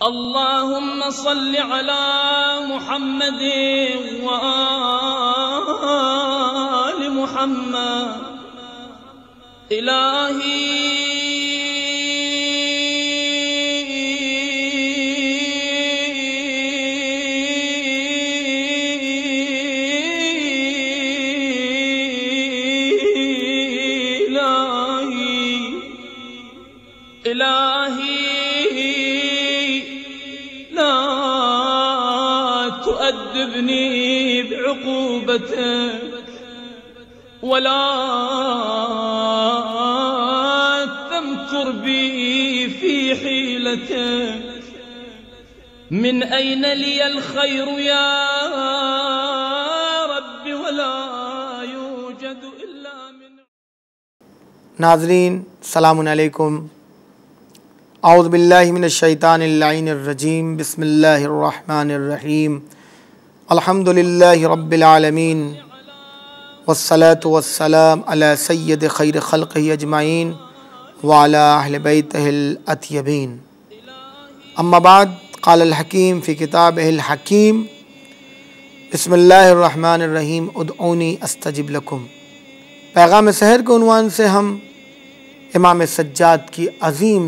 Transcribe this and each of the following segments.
अल्लाहुम्मा सल्लि अला मुहम्मद व आलि मुहम्मद। इलाही इलाही ला तुअद्दिबनी बिउक़ूबतिक वला तमकुर बी फी हीलतिक मिन ऐन लियल खैरु या रब्बी वला यूजदु इल्ला मिन। नाज़रीन सलामुन अलैकुम। औज़ु बिल्लाहि मिनश्शैतानिर लाइनिर्रजीम। बिस्मिल्लाहिर्रहमानिर्रहीम। अल्हम्दुलिल्लाहि रब्बिल आलमीन वस्सलातु वस्सलाम अला सय्यिद खैर खल्क़िही अजमाइन व अला अहलि बैतिहिल अत्यबीन। अम्मा बाद क़ालल हकीम फ़ी किताबिहिल हकीम। बिस्मिल्लाहिर्रहमानिर्रहीम। उदऊनी अस्तजिब लकुम। पैगाम सहर के उन्वान से हम इमाम सज्जाद की अज़ीम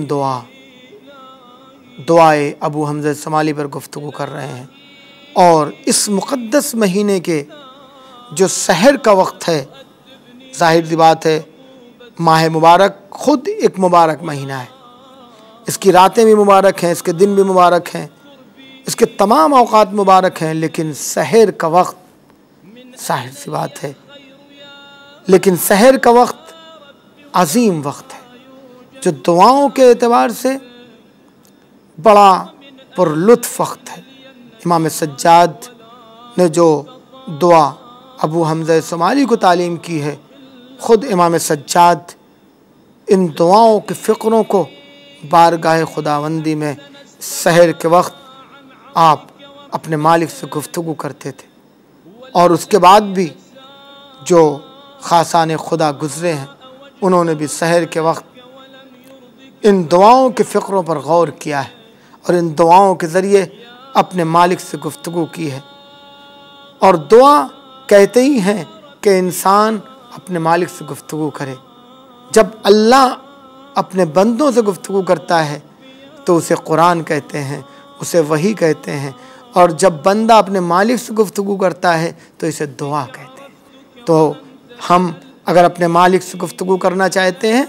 दुआए अबू हमज़ा समाली पर गुफ्तगू कर रहे हैं। और इस मुक़द्दस महीने के जो सहर का वक्त है, ज़ाहिर सी बात है माह मुबारक ख़ुद एक मुबारक महीना है। इसकी रातें भी मुबारक हैं, इसके दिन भी मुबारक हैं, इसके तमाम औक़ात मुबारक हैं। लेकिन सहर का वक्त ज़ाहिर सी बात है, लेकिन सहर का वक्त अज़ीम वक्त है जो दुआओं के एतबार से बड़ा पुरलुत्फ़ वक्त है। इमाम सज्जाद ने जो दुआ अबू हमज़ा समाली को तालीम की है, ख़ुद इमाम सज्जाद इन दुआओं के फ़िक्रों को बारगाह खुदावंदी में सहर के वक्त आप अपने मालिक से गुफ्तगू करते थे। और उसके बाद भी जो ख़ासाने खुदा गुज़रे हैं उन्होंने भी सहर के वक्त इन दुआओं के फ़िक्रों पर गौर किया है और इन दुआओं के ज़रिए अपने मालिक से गुफ्तगू की है। और दुआ कहते ही हैं कि इंसान अपने मालिक से गुफ्तगू करे। जब अल्लाह अपने बंदों से गुफ्तगू करता है तो उसे कुरान कहते हैं, उसे वही कहते हैं। और जब बंदा अपने मालिक से गुफ्तगू करता है तो इसे दुआ कहते हैं। तो हम अगर अपने मालिक से गुफ्तगू करना चाहते हैं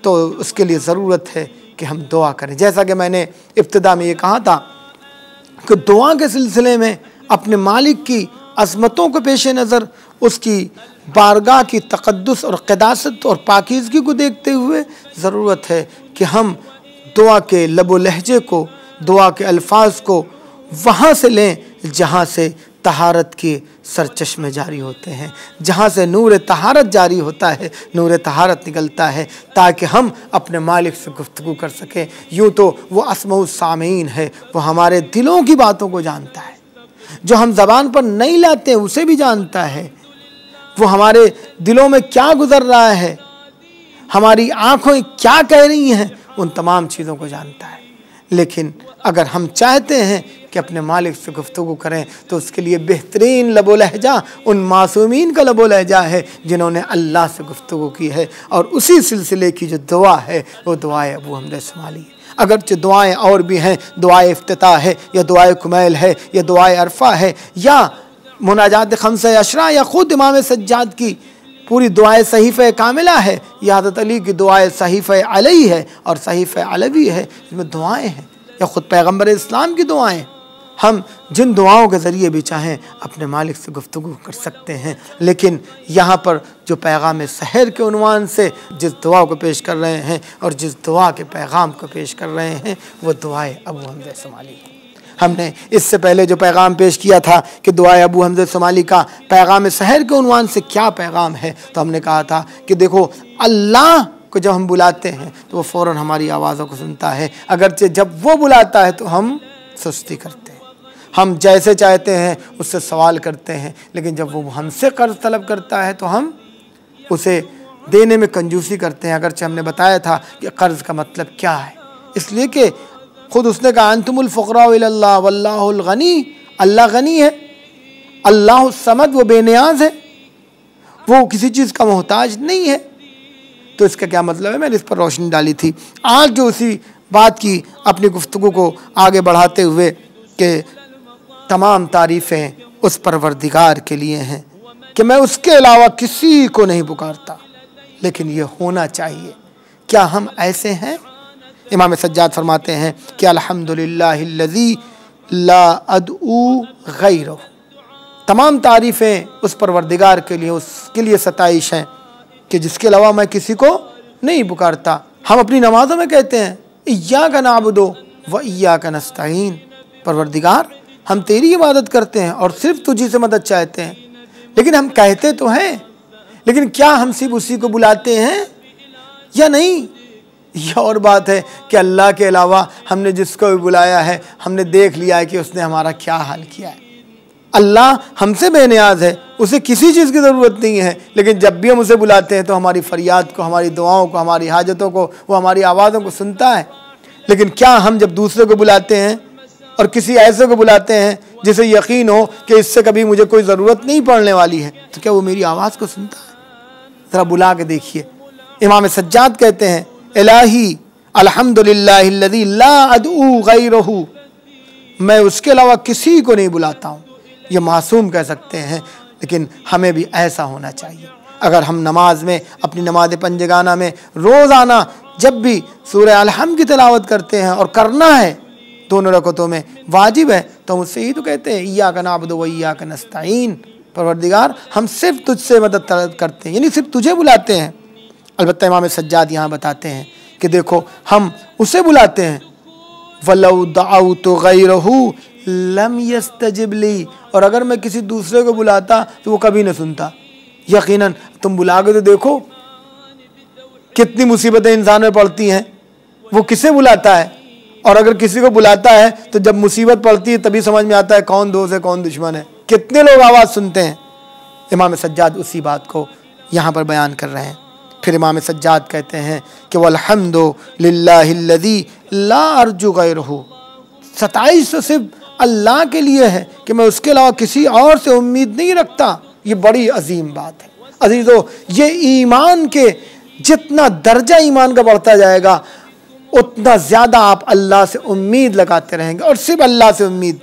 तो उसके लिए ज़रूरत है कि हम दुआ करें। जैसा कि मैंने इब्तिदा में ये कहा था कि दुआ के सिलसिले में अपने मालिक की अज़मतों को पेश नज़र, उसकी बारगाह की तक़द्दुस और क़दासत और पाकीज़गी को देखते हुए ज़रूरत है कि हम दुआ के लब व लहजे को, दुआ के अल्फाज को वहाँ से लें जहाँ से तहारत के सरचश्मे जारी होते हैं, जहाँ से नूर तहारत जारी होता है, नूर तहारत निकलता है, ताकि हम अपने मालिक से गुफ्तगू कर सकें। यूँ तो वो अस्माउ सामीन है, वो हमारे दिलों की बातों को जानता है, जो हम ज़बान पर नहीं लाते उसे भी जानता है। वो हमारे दिलों में क्या गुज़र रहा है, हमारी आँखें क्या कह रही हैं, उन तमाम चीज़ों को जानता है। लेकिन अगर हम चाहते हैं कि अपने मालिक से गुफ्तगू करें तो उसके लिए बेहतरीन लबो लहजा उन मासूमीन का लबो लहजा है जिन्होंने अल्लाह से गुफ्तगू की है। और उसी सिलसिले की जो दुआ है वो दुआए अबू हमज़ा समाली है। अगरचे दुआएँ और भी हैं, दुआए इफ्तिताह है या दुआए कुमैल है या दुआए अरफ़ा है या मुनाजात खम्से अशरा या ख़ुद इमाम सज्जाद की पूरी दुआए सहीफ़े कामिला है, या हज़रत अली की दुआए सहीफ़े अलवी है और सहीफ़े अलवी है, इसमें दुआएँ हैं, या ख़ुद पैगम्बर इस्लाम की दुआएँ। हम जिन दुआओं के ज़रिए भी चाहें अपने मालिक से गुफ्तगू कर सकते हैं। लेकिन यहाँ पर जो पैगाम सहर के उन्वान से जिस दुआ को पेश कर रहे हैं और जिस दुआ के पैगाम को पेश कर रहे हैं वो दुआए अबू हमज़ा समाली है। हमने इससे पहले जो पैगाम पेश किया था कि दुआए अबू हमज़ा समाली का पैगाम सहर के उन्वान से क्या पैगाम है, तो हमने कहा था कि देखो अल्लाह को जब हम बुलाते हैं तो वो फ़ौरन हमारी आवाज़ों को सुनता है, अगरचे जब वो बुलाता है तो हम सुस्ती करते हैं, हम जैसे चाहते हैं उससे सवाल करते हैं। लेकिन जब वो हमसे कर्ज़ तलब करता है तो हम उसे देने में कंजूसी करते हैं। अगरचे हमने बताया था कि कर्ज़ का मतलब क्या है, इसलिए कि खुद उसने कहा अंतुमुल फुकरा इलल्लाह वल्लाहुल गनी, अल्लाह गनी है, अल्लाह समद, वो बेनियाज है, वो किसी चीज़ का मोहताज नहीं है। तो इसका क्या मतलब है, मैंने इस पर रोशनी डाली थी। आज जो उसी बात की अपनी गुफ्तगू को आगे बढ़ाते हुए कि तमाम तारीफ़ें उस परवरदिगार के लिए हैं कि मैं उसके अलावा किसी को नहीं पुकारता, लेकिन ये होना चाहिए। क्या हम ऐसे हैं? इमाम सज्जाद फरमाते हैं कि अल्हम्दुलिल्लाहिल्लज़ी ला अदऊ गैरहू, तमाम तारीफ़ें उस परवरदिगार के लिए, उसके लिए सताइश हैं कि जिसके अलावा मैं किसी को नहीं पुकारता। हम अपनी नमाज़ों में कहते हैं इय्याका नअबुदु व इय्याका नस्तईन, परवरदिगार हम तेरी इबादत करते हैं और सिर्फ तुझी से मदद चाहते हैं। लेकिन हम कहते तो हैं, लेकिन क्या हम सिर्फ उसी को बुलाते हैं या नहीं? यह और बात है कि अल्लाह के अलावा हमने जिसको भी बुलाया है, हमने देख लिया है कि उसने हमारा क्या हाल किया है। अल्लाह हमसे बेनियाज है, उसे किसी चीज़ की ज़रूरत नहीं है, लेकिन जब भी हम उसे बुलाते हैं तो हमारी फरियाद को, हमारी दुआओं को, हमारी हाजतों को, वो हमारी आवाज़ों को सुनता है। लेकिन क्या हम जब दूसरे को बुलाते हैं और किसी ऐसे को बुलाते हैं जिसे यकीन हो कि इससे कभी मुझे कोई ज़रूरत नहीं पड़ने वाली है, तो क्या वो मेरी आवाज़ को सुनता है? ज़रा बुला के देखिए। इमाम सज्जाद कहते हैं इलाही अल्हम्दुलिल्लाहिल्लज़ी ला अदऊ गैरहू, मैं उसके अलावा किसी को नहीं बुलाता हूँ। ये मासूम कह सकते हैं, लेकिन हमें भी ऐसा होना चाहिए। अगर हम नमाज में, अपनी नमाज पंजगाना में रोज़ाना जब भी सूरह अलहम की तिलावत करते हैं और करना है दोनों रकअतों में, वाजिब है, तो हम उससे ही तो कहते हैं इय्याका नअबुदु व इय्याका नस्तईन, परवरदिगार हम सिर्फ तुझसे मदद तलब करते हैं, यानी सिर्फ तुझे बुलाते हैं। अलबत्ता इमाम सज्जाद यहाँ बताते हैं कि देखो हम उसे बुलाते हैं, वलौ दअउतु गैरहू लम यस्तजिब ली, और अगर मैं किसी दूसरे को बुलाता तो वो कभी न सुनता। यकीनन तुम बुला के तो देखो कितनी मुसीबतें इंसान में पड़ती हैं, वो किसे बुलाता है, और अगर किसी को बुलाता है तो जब मुसीबत पड़ती है तभी समझ में आता है कौन दोस्त है कौन दुश्मन है। कितने लोग आवाज़ सुनते हैं। इमाम सज्जाद उसी बात को यहाँ पर बयान कर रहे हैं। फिर इमाम सज्जाद कहते हैं कि वल्हम्दु लिल्लाहिल्लज़ी ला अर्जु गैरहू, सताइश तो सिर्फ अल्लाह के लिए है कि मैं उसके अलावा किसी और से उम्मीद नहीं रखता। ये बड़ी अजीम बात है। अजीज़ो, ये ईमान के जितना दर्जा ईमान का बढ़ता जाएगा उतना ज़्यादा आप अल्लाह से उम्मीद लगाते रहेंगे, और सिर्फ अल्लाह से उम्मीद।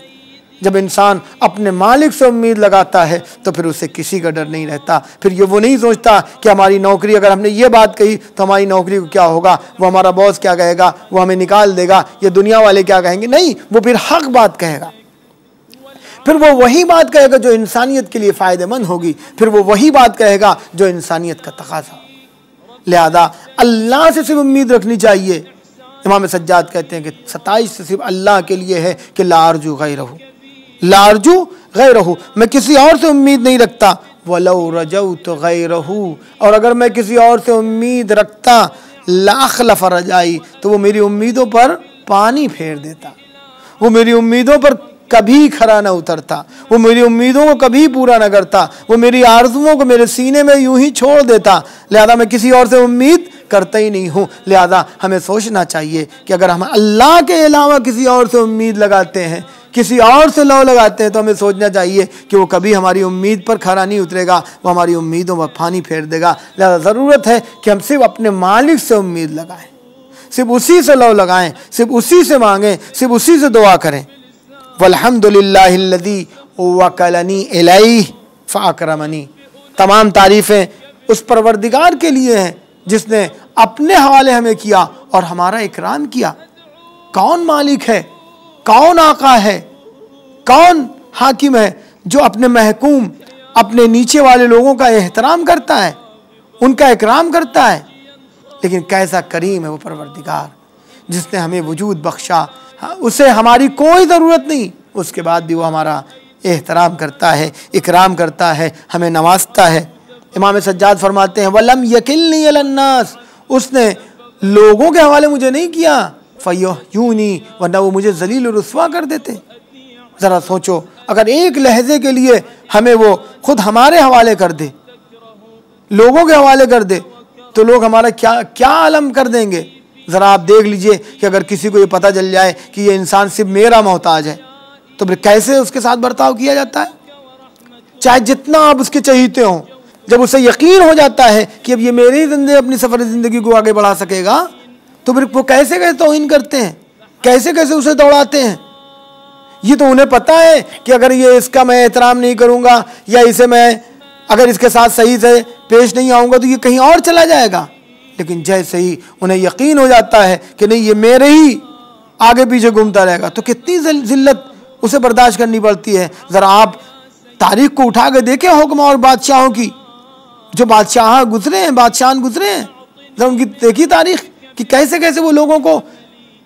जब इंसान अपने मालिक से उम्मीद लगाता है तो फिर उसे किसी का डर नहीं रहता। फिर ये वो नहीं सोचता कि हमारी नौकरी, अगर हमने ये बात कही तो हमारी नौकरी को क्या होगा, वो हमारा बॉस क्या कहेगा, वो हमें निकाल देगा, ये दुनिया वाले क्या कहेंगे। नहीं, वो फिर हक बात कहेगा, फिर वो वही बात कहेगा जो इंसानियत के लिए फ़ायदेमंद होगी, फिर वो वही बात कहेगा जो इंसानियत का तकाज़ा हो। लिहाजा अल्लाह से सिर्फ उम्मीद रखनी चाहिए। इमाम सज्जाद कहते हैं कि 27 से सिर्फ अल्लाह के लिए है कि ला अर्जु गैरहू, ला अर्जु गैरहू, मैं किसी और से उम्मीद नहीं रखता। वलौ रजौतु गैरहू, और अगर मैं किसी और से उम्मीद रखता लाखलफ रजाई, तो वो मेरी उम्मीदों पर पानी फेर देता, वो मेरी उम्मीदों पर कभी खरा न उतरता, वो मेरी उम्मीदों को कभी पूरा न करता, वो मेरी आरज़ुओं को मेरे सीने में यूं ही छोड़ देता। लिहाजा मैं किसी और से उम्मीद करता ही नहीं हूँ। लिहाजा हमें सोचना चाहिए कि अगर हम अल्लाह के अलावा किसी और से उम्मीद लगाते हैं, किसी और से लौ लगाते हैं, तो हमें सोचना चाहिए कि वो कभी हमारी उम्मीद पर खरा नहीं उतरेगा, वो हमारी उम्मीदों पर पानी फेर देगा। लिहाजा ज़रूरत है कि हम सिर्फ अपने मालिक से उम्मीद लगाएं, सिर्फ उसी से लौ लगाएं, सिर्फ उसी से मांगें, सिर्फ उसी से दुआ करें। वल्हम्दुलिल्लाहिल्लज़ी वकलनी इलैहि फ़अकरमनी, तमाम तारीफ़ें उस परवरदिगार के लिए हैं जिसने अपने हवाले हमें किया और हमारा इकराम किया। कौन मालिक है, कौन आका है, कौन हाकिम है जो अपने महकूम, अपने नीचे वाले लोगों का एहतराम करता है, उनका इकराम करता है। लेकिन कैसा करीम है वो परवरदिगार जिसने हमें वजूद बख्शा, उसे हमारी कोई ज़रूरत नहीं, उसके बाद भी वो हमारा एहतराम करता है, इकराम करता है, हमें नवाजता है। इमाम सज्जाद फरमाते हैं वलम यकिलनी अलन्नास, उसने लोगों के हवाले मुझे नहीं किया, फ़यहयूनी, वरना वो मुझे ज़लील और रुस्वा कर देते। ज़रा सोचो, अगर एक लहजे के लिए हमें वो खुद हमारे हवाले कर दे, लोगों के हवाले कर दे, तो लोग हमारा क्या क्या आलम कर देंगे। ज़रा आप देख लीजिए कि अगर किसी को ये पता चल जाए कि ये इंसान सिर्फ मेरा मोहताज है तो फिर कैसे उसके साथ बर्ताव किया जाता है। चाहे जितना आप उसके चहीते हों, जब उसे यकीन हो जाता है कि अब ये मेरी जिंदगी अपनी सफ़र ज़िंदगी को आगे बढ़ा सकेगा तो फिर वो कैसे कैसे तौहीन करते हैं, कैसे कैसे उसे दौड़ाते हैं। ये तो उन्हें पता है कि अगर ये इसका मैं एहतराम नहीं करूँगा या इसे मैं अगर इसके साथ सही से पेश नहीं आऊँगा तो ये कहीं और चला जाएगा। लेकिन जैसे ही उन्हें यकीन हो जाता है कि नहीं ये मेरे ही आगे पीछे घूमता रहेगा तो कितनी ज़िल्लत उसे बर्दाश्त करनी पड़ती है। ज़रा आप तारीख को उठा के देखें हुक्म और बादशाहों की, जो बादशाह गुजरे हैं, बादशाह गुजरे हैं, ज़रा उनकी देखी तारीख कि कैसे कैसे वो लोगों को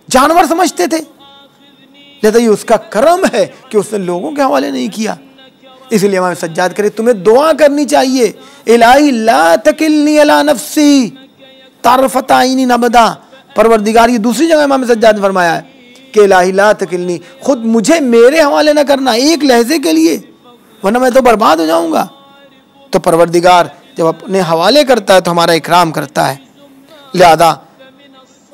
जानवर समझते थे। लिहाजा ये उसका करम है कि उसने लोगों के हवाले नहीं किया। इसलिए इमाम सज्जाद करे तुम्हें दुआ करनी चाहिए, इलाही ला तकिलनी अला नफ्सी तारफत आईनी नबदा। परवरदिगार, ये दूसरी जगह इमाम सज्जाद ने फरमाया है कि इलाही ला तकिलनी, खुद मुझे मेरे हवाले ना करना एक लहजे के लिए, वरना मैं तो बर्बाद हो जाऊंगा। तो परवरदिगार जब अपने हवाले करता है तो हमारा इकराम करता है। लिहाजा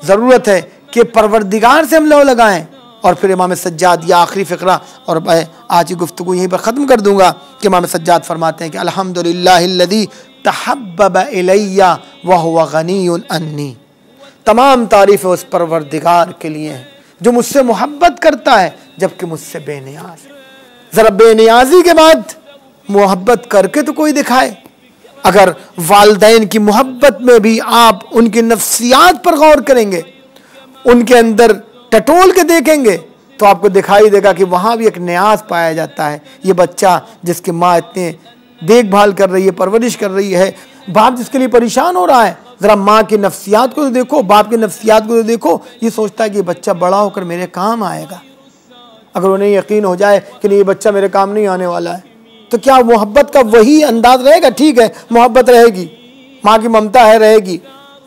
ज़रूरत है कि परवरदिगार से हम लो लगाएं। और फिर इमाम सज्जाद या आखिरी फ़िक्रा, और मैं आज की गुफ्तगू यहीं पर ख़त्म कर दूंगा कि इमाम सज्जाद फरमाते हैं कि अल्हम्दुलिल्लाहिल्लज़ी तहब्बब इलैया व हुवा गनीयुन अन्नी। तमाम तारीफ़ उस परवरदिगार के लिए हैं जो मुझसे मोहब्बत करता है जबकि मुझसे बेनियाज है। ज़रा बेनियाजी के बाद मोहब्बत करके तो कोई दिखाए। अगर वालिदैन की मोहब्बत में भी आप उनकी नफ्सियात पर गौर करेंगे, उनके अंदर टटोल के देखेंगे तो आपको दिखाई देगा कि वहाँ भी एक न्याज पाया जाता है। ये बच्चा जिसकी माँ इतने देखभाल कर रही है, परवरिश कर रही है, बाप जिसके लिए परेशान हो रहा है, ज़रा माँ की नफ्सियात को तो देखो, बाप की नफ्सियात को तो देखो। ये सोचता है कि ये बच्चा बड़ा होकर मेरे काम आएगा। अगर उन्हें यकीन हो जाए कि नहीं ये बच्चा मेरे काम नहीं आने वाला है तो क्या मोहब्बत का वही अंदाज रहेगा? ठीक है, मोहब्बत रहेगी, माँ की ममता है रहेगी,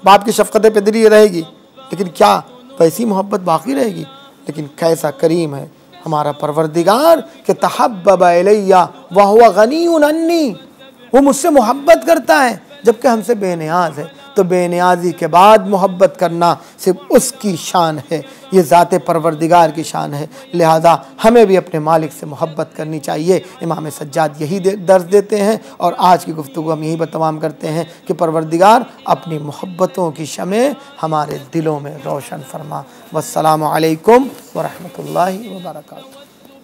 बाप की शफ़क़त पिदरी रहेगी, लेकिन क्या वैसी मोहब्बत बाकी रहेगी? लेकिन कैसा करीम है हमारा परवरदिगार कि तहब्बब इलैया व हुवा गनीयुन अन्नी, वो मुझसे मोहब्बत करता है जबकि हमसे बेनियाज है। तो बेनियाजी के बाद मोहब्बत करना सिर्फ उसकी शान है, ये ज़ाते परवरदिगार की शान है। लिहाजा हमें भी अपने मालिक से मोहब्बत करनी चाहिए। इमाम सज्जाद यही दर्ज देते हैं और आज की गुफ्तगू हम यहीं पर तमाम करते हैं कि परवरदिगार अपनी मोहब्बतों की शमे हमारे दिलों में रोशन फरमा। वस्सलामु अलैकुम वरहमतुल्लाहि वबरकातुहू।